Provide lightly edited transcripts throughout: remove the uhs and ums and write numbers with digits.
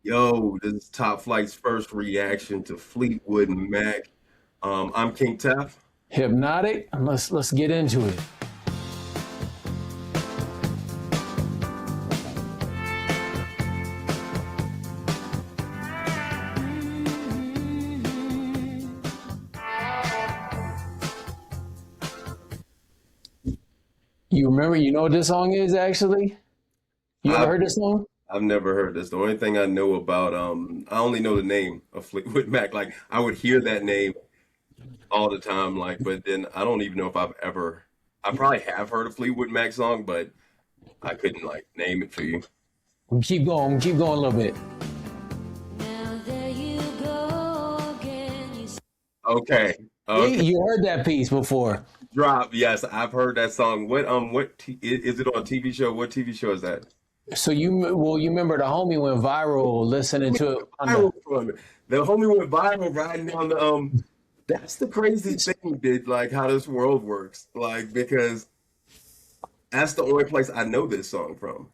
Yo, this is Top Flight's first reaction to Fleetwood Mac. I'm King Tef. Hypnotic. Let's get into it. You remember? You know what this song is actually? You ever I've heard this song? I've never heard this. The only thing I know about I only know the name of Fleetwood Mac. Like I would hear that name all the time, like, but then I don't even know if I probably have heard a Fleetwood Mac song, but I couldn't like name it for you. Keep going a little bit. Now there you go again. Okay. See, Okay. you heard that piece before. Drop. Yes, I've heard that song. Is it on a TV show? What TV show is that? So you remember the homie went viral listening to it on the. Viral from it. The homie went viral riding on the that's the crazy thing that like how this world works. Like because that's the only place I know this song from.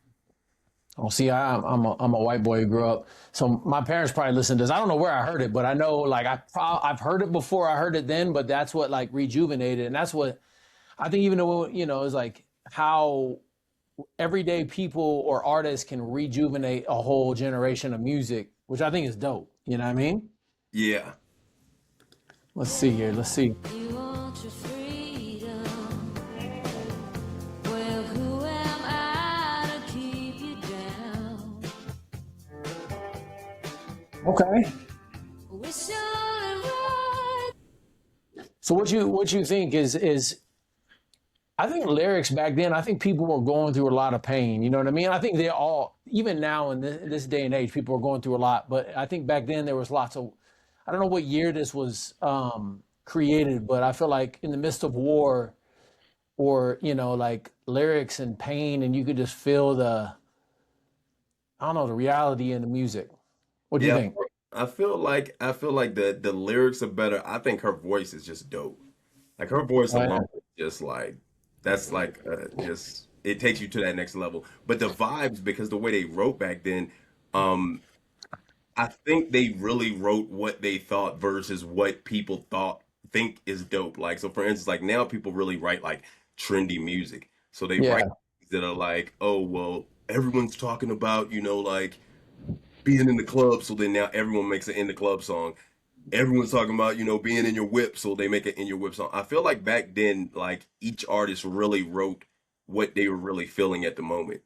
Oh, see, I'm a white boy who grew up, so my parents probably listened to this. I don't know where I heard it, but I know like I've heard it before. I heard it then, but that's what like rejuvenated, and that's what I think. Even though it's like how everyday people or artists can rejuvenate a whole generation of music, which I think is dope. You know what I mean? Yeah. Let's see here. Let's see. You want your freedom. Well, who am I to keep you down? Okay. We're showing right. So what you think is I think lyrics back then, I think people were going through a lot of pain. You know what I mean? I think they all, even now in this day and age, people are going through a lot. But I think back then there was lots of, I don't know what year this was created, but I feel like in the midst of war or, like lyrics and pain, and you could just feel I don't know, the reality in the music. What do you Yeah. think? I feel like the lyrics are better. I think her voice is just dope. Like her voice Oh, yeah. alone is just like that's like just it takes you to that next level. But the vibes, because the way they wrote back then, um, I think they really wrote what they thought versus what people think is dope. Like so for instance, like now people really write like trendy music. So they write Yeah. things that are like, oh well, everyone's talking about, like being in the club, so then now everyone makes an in the club song. Everyone's talking about, being in your whip, so they make an in your whip song. I feel like back then, like each artist really wrote what they were really feeling at the moment.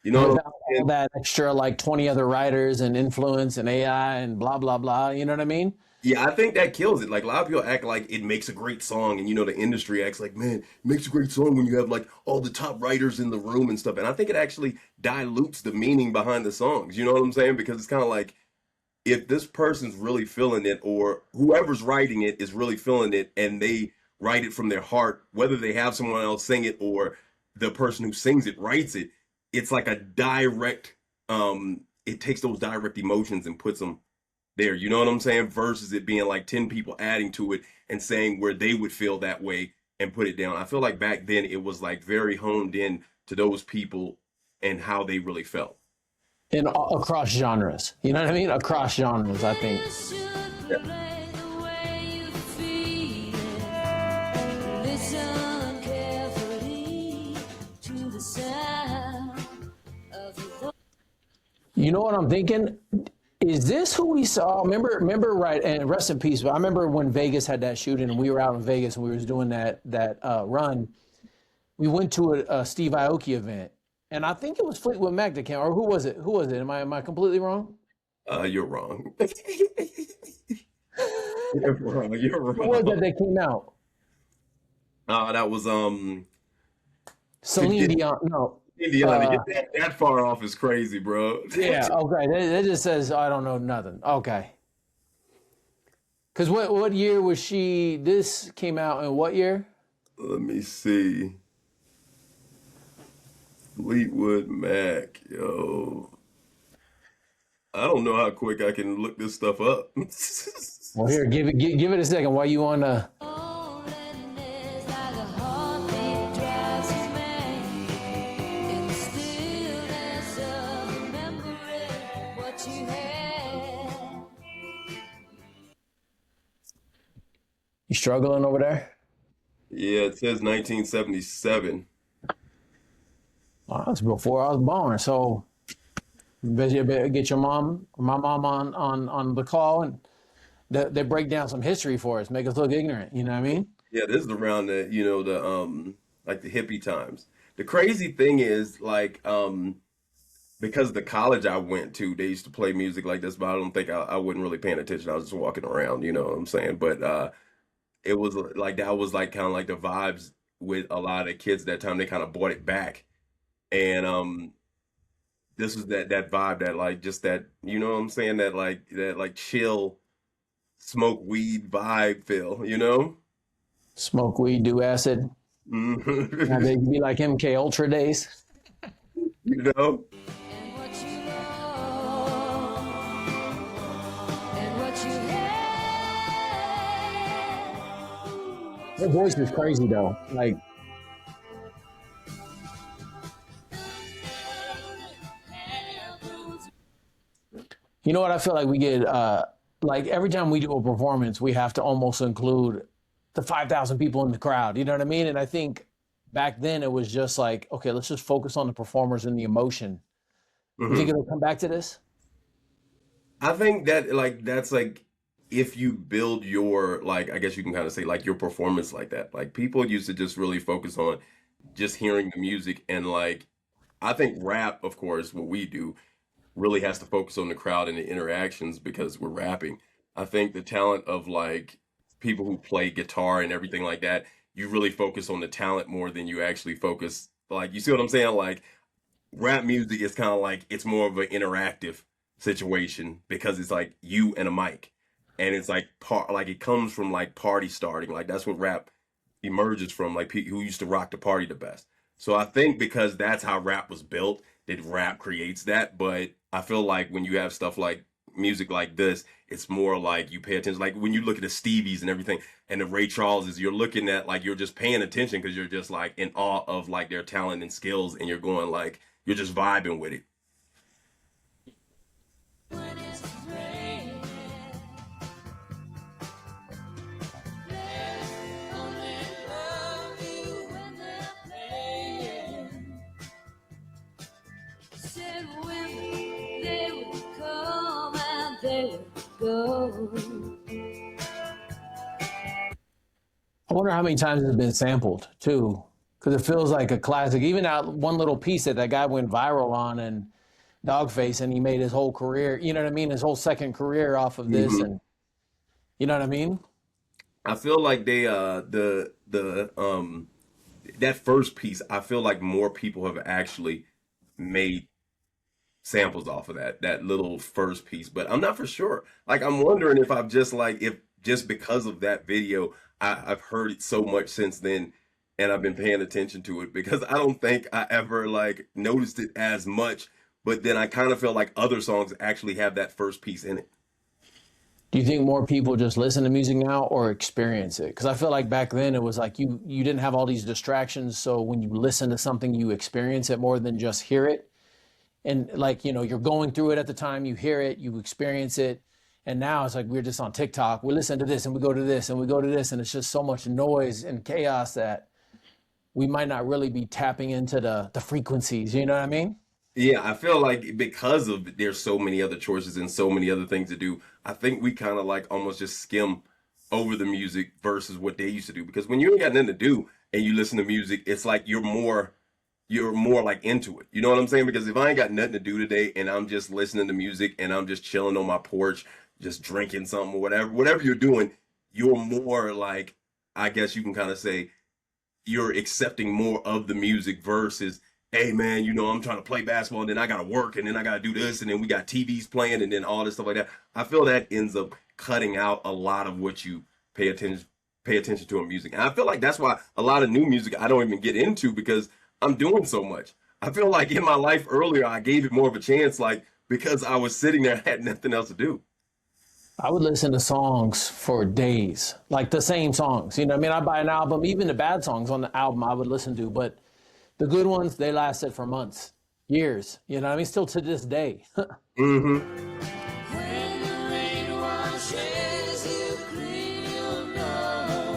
You know what I'm Without all saying? that extra like 20 other writers and influence and AI and blah, blah, blah. You know what I mean? Yeah, I think that kills it. Like a lot of people act like it makes a great song, and the industry acts like, man, it makes a great song when you have like all the top writers in the room and stuff. And I think it actually dilutes the meaning behind the songs. You know what I'm saying? Because it's kind of like if this person's really feeling it, or whoever's writing it is really feeling it, and they write it from their heart, whether they have someone else sing it or the person who sings it writes it, it's like a direct. It takes those direct emotions and puts them there. You know what I'm saying? Versus it being like 10 people adding to it and saying where they would feel that way and put it down. I feel like back then it was like very honed in to those people and how they really felt. Across genres. You know what I mean? Across genres, I think. You should Yeah. play the way you feel it. Listen carefully to the sound of the voice. You know what I'm thinking? Is this who we saw? Remember, right? And rest in peace. But I remember when Vegas had that shooting, and we were out in Vegas, and we was doing that run. We went to a Steve Aoki event, and I think it was Fleetwood Mac that came, or who was it? Who was it? Am I completely wrong? You're wrong. You're wrong. You're Who was wrong. that came out? That was to Celine get Dion? No. Indiana to Uh, get that far off is crazy, bro. yeah. Okay. That just says I don't know nothing. Okay. Because what year was she? This came out in what year? Let me see. Fleetwood Mac, yo. I don't know how quick I can look this stuff up. Well, here, give it a second. While you on Loneliness like a heartbeat drives you mad. In the stillness of remembering what you had. You struggling over there? Yeah, it says 1977. Well, that's before I was born. So you better get your mom, my mom on the call, and they break down some history for us, make us look ignorant. You know what I mean? Yeah, this is around the, the like the hippie times. The crazy thing is like because the college I went to, they used to play music like this, but I don't think I wasn't really paying attention. I was just walking around, you know what I'm saying? But it was like that was like kind of like the vibes with a lot of kids at that time. They kind of brought it back. And this was that vibe that like just that, you know what I'm saying? That like chill smoke weed vibe feel, you know? Smoke weed, do acid. Now they be like MK Ultra days. You know? And what you love and what you hate. Their voice is crazy though. Like you know what I feel like we get like every time we do a performance, we have to almost include the 5,000 people in the crowd. You know what I mean? And I think back then it was just like, okay, let's just focus on the performers and the emotion. You think it'll come back to this? I think that like that's like if you build your like I guess you can kind of say like your performance like that. Like people used to just really focus on just hearing the music and like I think rap, of course, what we do really has to focus on the crowd and the interactions because we're rapping. I think the talent of like people who play guitar and everything like that, you really focus on the talent more than you actually focus like you see what I'm saying? Like rap music is kind of like it's more of an interactive situation because it's like you and a mic and it's like part like it comes from like party starting like that's what rap emerges from like people who used to rock the party the best. So I think because that's how rap was built that rap creates that, but I feel like when you have stuff like music like this it's more like you pay attention like when you look at the Stevies and everything and the Ray Charleses you're looking at like you're just paying attention because you're just like in awe of like their talent and skills and you're going like you're just vibing with it. When it's raining, they only love you when they're playing. Said when they would come and they would go. I wonder how many times it's been sampled too, because it feels like a classic. Even that one little piece that guy went viral on and Dogface, and he made his whole career. You know what I mean? His whole second career off of this, and you know what I mean? I feel like they the that first piece I feel like more people have actually made samples off of that little first piece, but I'm not for sure. Like I'm wondering if I've just like if just because of that video I've heard it so much since then and I've been paying attention to it because I don't think I ever like noticed it as much, but then I kind of feel like other songs actually have that first piece in it. Do you think more people just listen to music now or experience it? Because I feel like back then it was like you didn't have all these distractions, so when you listen to something, you experience it more than just hear it. And like you're going through it at the time, you hear it, you experience it. And now it's like we're just on TikTok. We listen to this and we go to this and we go to this, and it's just so much noise and chaos that we might not really be tapping into the frequencies. You know what I mean? Yeah, I feel like because of there's so many other choices and so many other things to do, I think we kind of like almost just skim over the music versus what they used to do. Because when you ain't got nothing to do and you listen to music, it's like you're more like into it. You know what I'm saying? Because if I ain't got nothing to do today and I'm just listening to music and I'm just chilling on my porch, just drinking something or whatever you're doing, you're more like, I guess you can kind of say you're accepting more of the music versus, hey man, I'm trying to play basketball and then I gotta work and then I gotta do this and then we got TVs playing and then all this stuff like that. I feel that ends up cutting out a lot of what you pay attention to in music. And I feel like that's why a lot of new music I don't even get into because I'm doing so much. I feel like in my life earlier I gave it more of a chance, like because I was sitting there, I had nothing else to do. I would listen to songs for days, like the same songs. You know what I mean? I buy an album, even the bad songs on the album I would listen to, but the good ones, they lasted for months, years. You know what I mean? Still to this day. Hmm. When the rain washes you clean, you'll know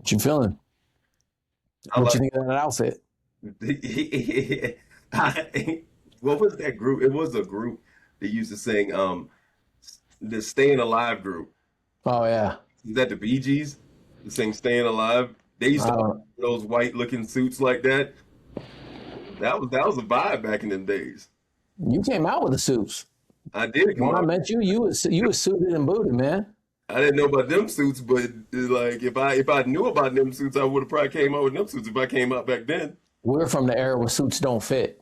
What you feeling? I What like. you think of that outfit? What was that group? It was a group that used to sing the Staying Alive group. Oh yeah. Is that the Bee Gees? To sing Staying Alive. They used to all Uh, wear those white looking suits like that. That was a vibe back in them days. you came out with the suits. I did come When I out. met you, you was suited and booted, man. I didn't know about them suits, but like if I knew about them suits, I would have probably came out with them suits if I came out back then. We're from the era where suits don't fit.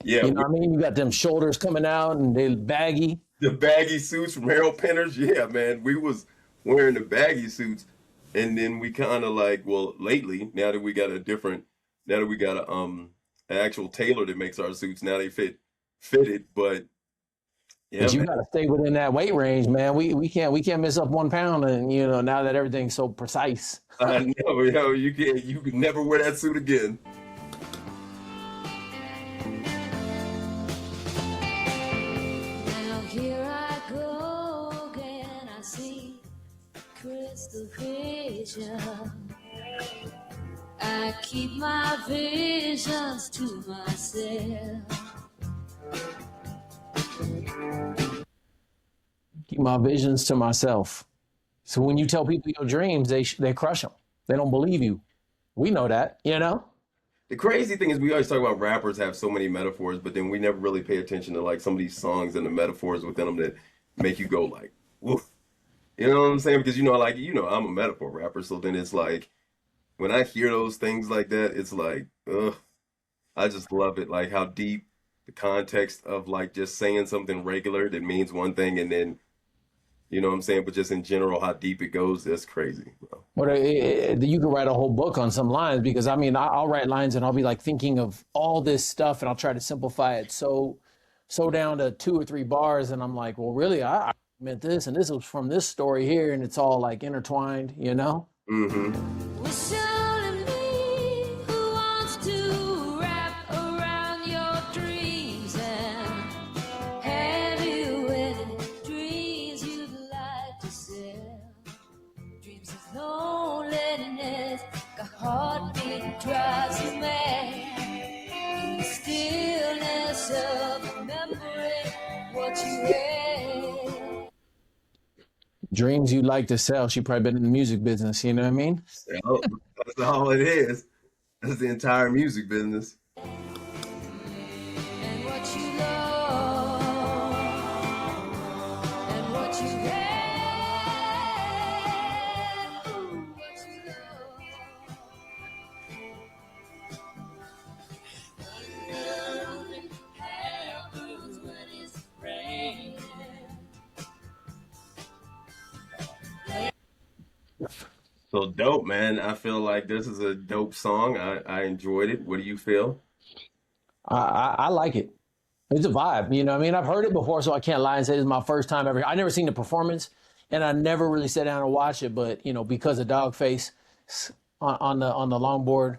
Yeah, You know what I mean? You got them shoulders coming out and they baggy. the baggy suits from Harold Pinners. Yeah, man, we was wearing the baggy suits, and then we kind of like, well, lately now that we got an actual tailor that makes our suits. Now they fitted, but yeah, But you man, got to stay within that weight range, man. We can't miss up 1 pound, and now that everything's so precise. I know, you can never wear that suit again. Now here I go again. I see crystal vision. I keep my visions to myself. Keep my visions to myself. So when you tell people your dreams, they crush them. They don't believe you. We know that. The crazy thing is we always talk about rappers have so many metaphors, but then we never really pay attention to like some of these songs and the metaphors within them that make you go like, woof. You know what I'm saying? Because I'm a metaphor rapper, so then it's like when I hear those things like that, it's like, ugh, I just love it. Like how deep the context of like just saying something regular that means one thing and then you know what I'm saying, but just in general how deep it goes, that's crazy, bro. But you could write a whole book on some lines because I mean I'll write lines and I'll be like thinking of all this stuff and I'll try to simplify it so down to 2 or 3 bars and I'm like, well, really, I meant this and this was from this story here and it's all like intertwined. Mm-hmm. Was only me who wants to wrap around your dreams and have you any dreams you'd like to sell? Dreams of loneliness, like a heartbeat drives you mad. In the stillness of remembering what you read. Dreams you'd like to sell. She probably been in the music business, you know what I mean? That's all it is. That's the entire music business. And what you love, and what you had, what you love. Nothing happens when it's raining. So dope, man. I feel like this is a dope song. I enjoyed it. What do you feel? I like it. It's a vibe, you know what I mean? I've heard it before, so I can't lie and say this is my first time ever. I never seen the performance, and I never really sat down and watched it, but, because of Dogface on the longboard,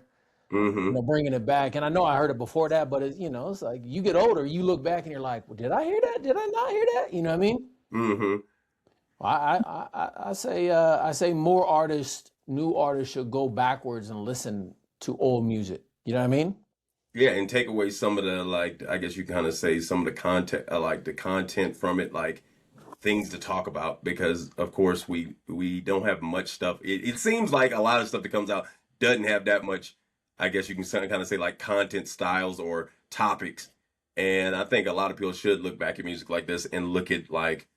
Mm-hmm. bringing it back. And I know I heard it before that, but it's like you get older, you look back and you're like, well, did I hear that? Did I not hear that? You know what I mean? Mm-hmm. I say more artists, new artists should go backwards and listen to old music. You know what I mean? Yeah, and take away some of the like I guess you kind of say some of the content like the content from it, like things to talk about because of course we don't have much stuff. It seems like a lot of stuff that comes out doesn't have that much, I guess you can kind of say like content styles or topics. And I think a lot of people should look back at music like this and look at like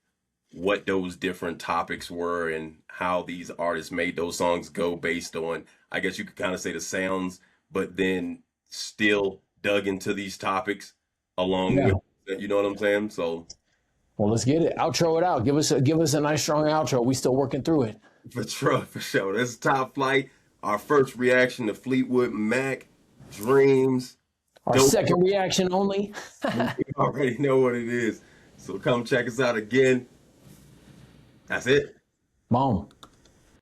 what those different topics were and how these artists made those songs go based on, I guess you could kind of say the sounds, but then still dug into these topics along Yeah. with, you know what I'm saying? So Well, let's get it. Outro it out. Give us a nice strong outro. We still working through it. for sure. This is Top Flight. Our first reaction to Fleetwood Mac, Dreams. Our Dope. second reaction only. You already know what it is. So come check us out again. That's it. Boom.